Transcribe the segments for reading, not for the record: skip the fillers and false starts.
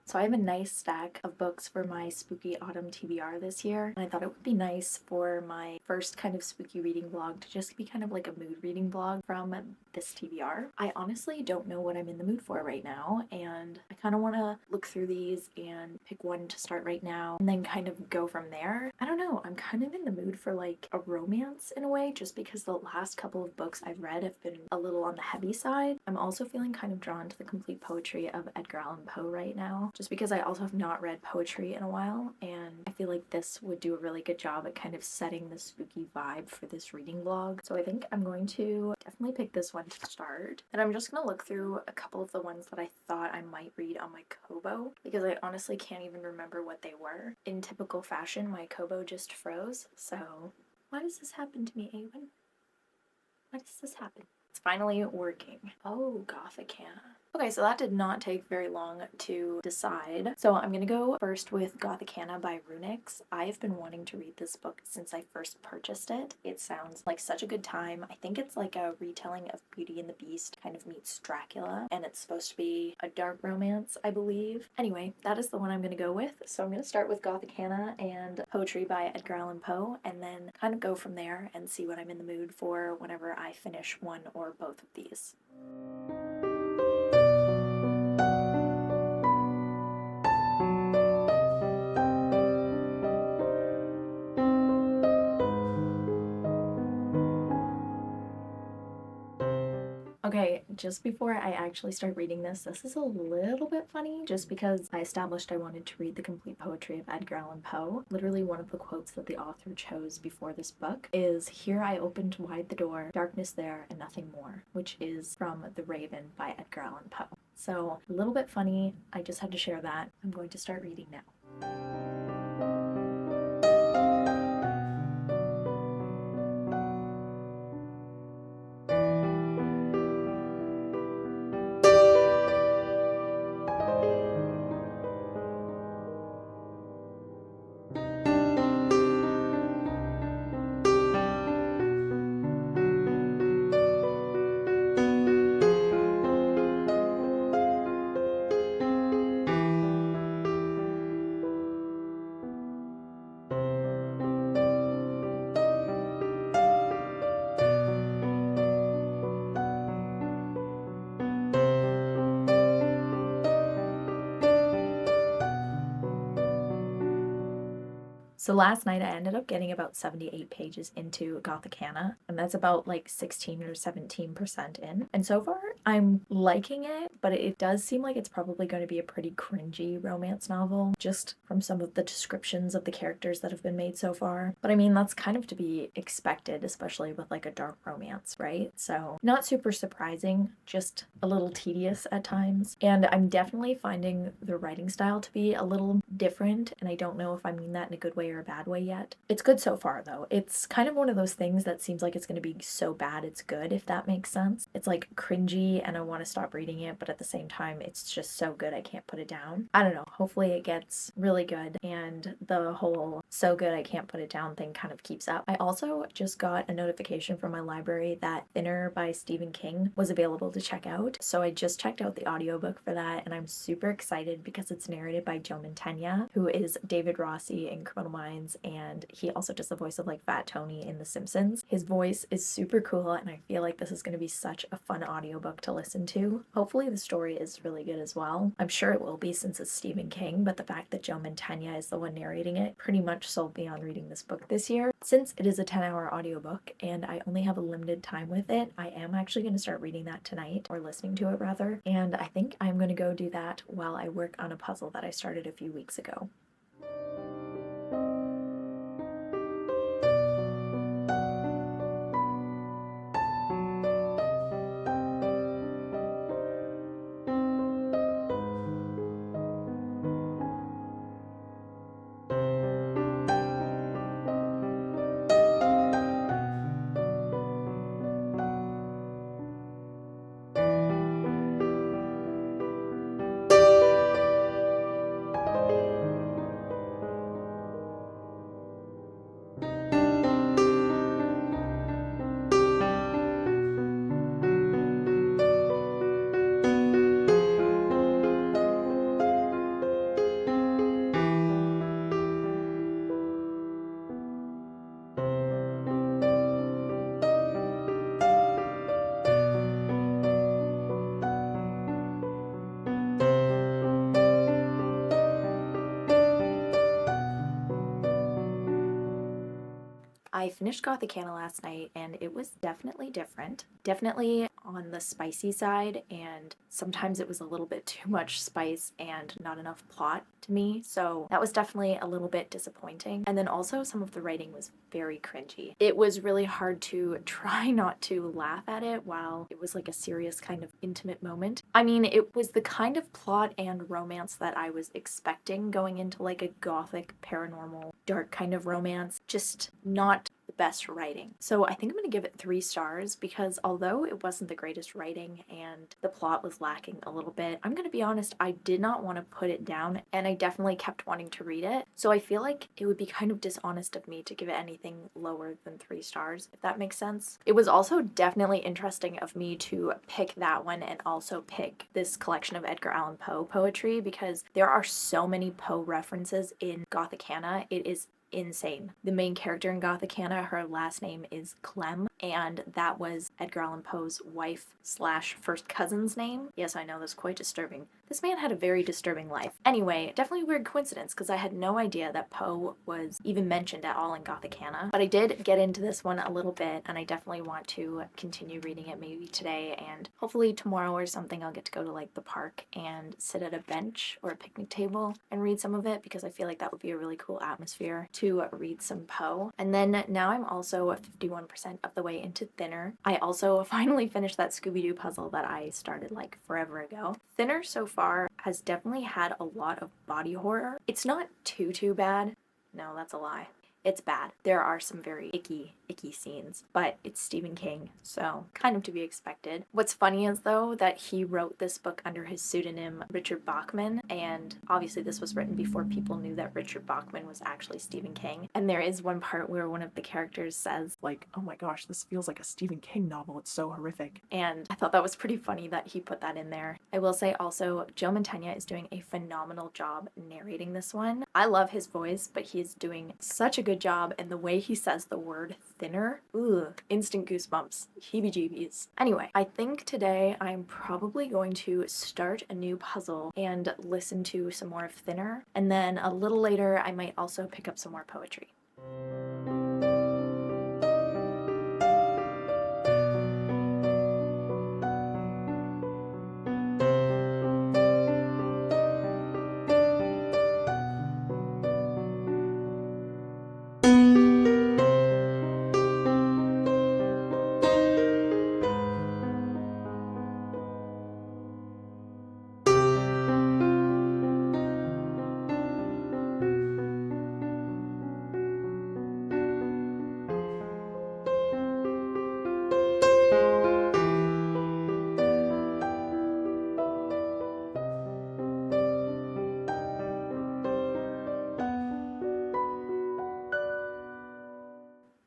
So I have a nice stack of books for my spooky autumn TBR this year, and I thought it would be nice for my first kind of spooky reading vlog to just be kind of like a mood reading vlog from this TBR. I honestly don't know what I'm in the mood for right now, and I kind of want to look through these and pick one to start right now and then kind of go from there. I don't know, I'm kind of in the mood for like a romance in a way, just because the last couple of books I've read have been a little on the heavy side. I'm also feeling kind of drawn to the complete poetry of Edgar Allan Poe right now, just because I also have not read poetry in a while, and I feel like this would do a really good job at kind of setting the spooky vibe for this reading vlog. So I think I'm going to definitely pick this one to start, and I'm just gonna look through a couple of the ones that I thought I might read on my Kobo, because I honestly can't even remember what they were. In typical fashion, my Kobo just froze, so why does this happen to me, Awen? Why does this happen? It's finally working. Oh, Gothicana. Okay, so that did not take very long to decide. So I'm gonna go first with Gothicana by Runix. I've been wanting to read this book since I first purchased it. It sounds like such a good time. I think it's like a retelling of Beauty and the Beast kind of meets Dracula, and it's supposed to be a dark romance, I believe. Anyway, that is the one I'm gonna go with. So I'm gonna start with Gothicana and poetry by Edgar Allan Poe, and then kind of go from there and see what I'm in the mood for whenever I finish one or both of these. Okay, just before I actually start reading this is a little bit funny, just because I established I wanted to read the complete poetry of Edgar Allan Poe. Literally one of the quotes that the author chose before this book is, "Here I opened wide the door, darkness there and nothing more," which is from The Raven by Edgar Allan Poe. So a little bit funny, I just had to share that. I'm going to start reading now. So last night I ended up getting about 78 pages into Gothicana, and that's about like 16 or 17% in. And so far I'm liking it, but it does seem like it's probably going to be a pretty cringy romance novel, just from some of the descriptions of the characters that have been made so far. But I mean, that's kind of to be expected, especially with like a dark romance, right? So not super surprising, just a little tedious at times. And I'm definitely finding the writing style to be a little different, and I don't know if I mean that in a good way or a bad way yet. It's good so far though. It's kind of one of those things that seems like it's going to be so bad it's good, if that makes sense. It's like cringy and I want to stop reading it, but at the same time it's just so good I can't put it down. I don't know, hopefully it gets really good and the whole so good I can't put it down thing kind of keeps up. I also just got a notification from my library that Thinner by Stephen King was available to check out, so I just checked out the audiobook for that, and I'm super excited because it's narrated by Joe Mantegna, who is David Rossi in Criminal Minds, and he also does the voice of like Fat Tony in The Simpsons. His voice is super cool, and I feel like this is going to be such a fun audiobook to listen to. Hopefully the story is really good as well. I'm sure it will be since it's Stephen King, but the fact that Joe Mantegna is the one narrating it pretty much sold me on reading this book this year. Since it is a 10-hour audiobook and I only have a limited time with it, I am actually going to start reading that tonight, or listening to it rather, and I think I'm going to go do that while I work on a puzzle that I started a few weeks ago. I finished Gothicana last night and it was definitely different. Definitely on the spicy side, and sometimes it was a little bit too much spice and not enough plot to me, so that was definitely a little bit disappointing. And then also some of the writing was very cringy. It was really hard to try not to laugh at it while it was like a serious kind of intimate moment. I mean, it was the kind of plot and romance that I was expecting going into like a gothic, paranormal, dark kind of romance, just not the best writing. So I think I'm gonna give it 3 stars because although it wasn't the greatest writing and the plot was lacking a little bit, I'm gonna be honest, I did not want to put it down and I definitely kept wanting to read it. So I feel like it would be kind of dishonest of me to give it anything lower than 3 stars, if that makes sense. It was also definitely interesting of me to pick that one and also pick this collection of Edgar Allan Poe poetry because there are so many Poe references in Gothicana. It is insane. The main character in Gothicana, her last name is Clem, and that was Edgar Allan Poe's wife slash first cousin's name. Yes, I know, that's quite disturbing. This man had a very disturbing life. Anyway, definitely a weird coincidence because I had no idea that Poe was even mentioned at all in Gothicana. But I did get into this one a little bit and I definitely want to continue reading it maybe today, and hopefully tomorrow or something I'll get to go to like the park and sit at a bench or a picnic table and read some of it because I feel like that would be a really cool atmosphere to read some Poe. And then now I'm also 51% of the way into Thinner. I also finally finished that Scooby-Doo puzzle that I started like forever ago. Thinner so far has definitely had a lot of body horror. It's not too bad. No, that's a lie. It's bad. There are some very icky scenes, but it's Stephen King, so kind of to be expected. What's funny is though that he wrote this book under his pseudonym Richard Bachman, and obviously this was written before people knew that Richard Bachman was actually Stephen King. And there is one part where one of the characters says like, "Oh my gosh, this feels like a Stephen King novel, it's so horrific." And I thought that was pretty funny that he put that in there. I will say also, Joe Mantegna is doing a phenomenal job narrating this one. I love his voice, but he is doing such a good job, and the way he says the word thinner, ugh, instant goosebumps, heebie-jeebies. Anyway, I think today I'm probably going to start a new puzzle and listen to some more of Thinner, and then a little later I might also pick up some more poetry.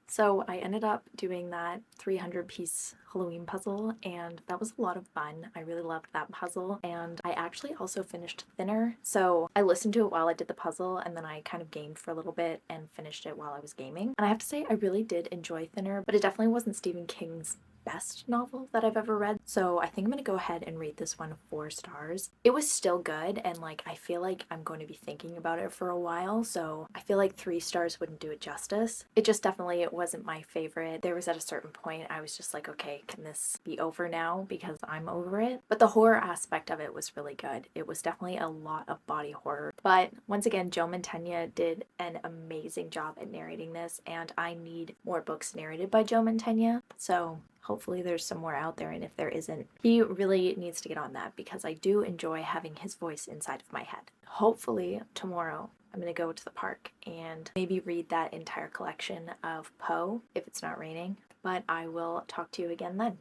So I ended up doing that 300-piece Halloween puzzle, and that was a lot of fun. I really loved that puzzle, and I actually also finished Thinner. So I listened to it while I did the puzzle, and then I kind of gamed for a little bit and finished it while I was gaming. And I have to say, I really did enjoy Thinner, but it definitely wasn't Stephen King's best novel that I've ever read. So I think I'm gonna go ahead and rate this one 4 stars. It was still good, and like I feel like I'm going to be thinking about it for a while, so I feel like 3 stars wouldn't do it justice. It just definitely, it wasn't my favorite. There was at a certain point I was just like, okay, can this be over now because I'm over it? But the horror aspect of it was really good. It was definitely a lot of body horror. But once again, Joe Mantegna did an amazing job at narrating this, and I need more books narrated by Joe Mantegna. So hopefully there's some more out there, and if there isn't, he really needs to get on that because I do enjoy having his voice inside of my head. Hopefully tomorrow I'm gonna go to the park and maybe read that entire collection of Poe if it's not raining, but I will talk to you again then.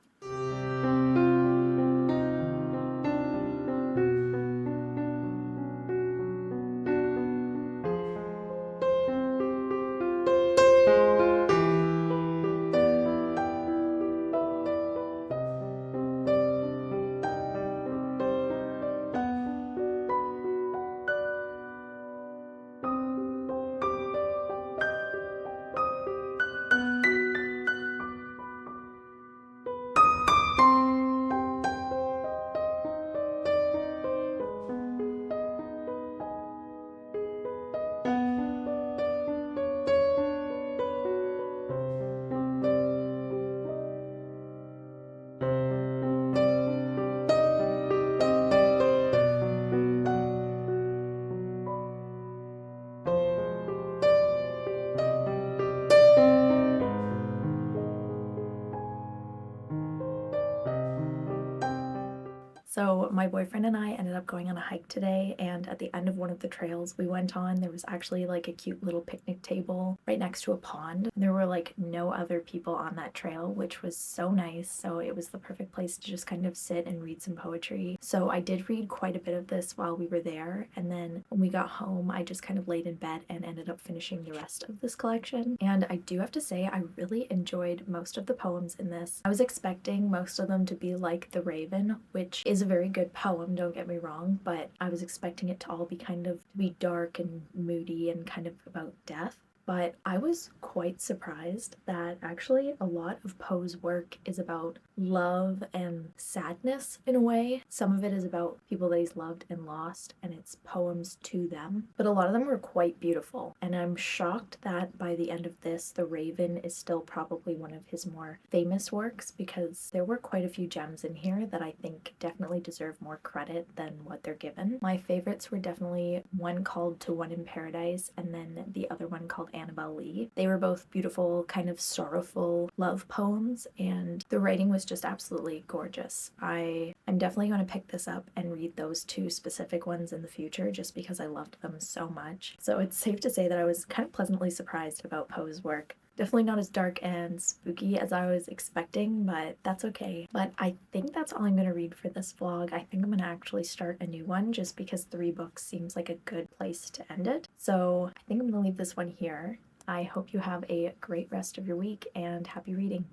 my boyfriend and I ended up going on a hike today, and at the end of one of the trails we went on, there was actually like a cute little picnic table right next to a pond. And there were like no other people on that trail, which was so nice. So it was the perfect place to just kind of sit and read some poetry. So I did read quite a bit of this while we were there, and then when we got home, I just kind of laid in bed and ended up finishing the rest of this collection. And I do have to say, I really enjoyed most of the poems in this. I was expecting most of them to be like The Raven, which is a very good poem, don't get me wrong, but I was expecting it to all be kind of be dark and moody and kind of about death. But I was quite surprised that actually a lot of Poe's work is about love and sadness in a way. Some of it is about people that he's loved and lost, and it's poems to them. But a lot of them were quite beautiful, and I'm shocked that by the end of this, The Raven is still probably one of his more famous works, because there were quite a few gems in here that I think definitely deserve more credit than what they're given. My favorites were definitely one called To One in Paradise, and then the other one called Annabel Lee. They were both beautiful, kind of sorrowful love poems, and the writing was just absolutely gorgeous. I'm definitely going to pick this up and read those two specific ones in the future just because I loved them so much. So it's safe to say that I was kind of pleasantly surprised about Poe's work. Definitely not as dark and spooky as I was expecting, but that's okay. But I think that's all I'm going to read for this vlog. I think I'm going to actually start a new one just because 3 books seems like a good place to end it. So I think I'm going to leave this one here. I hope you have a great rest of your week and happy reading.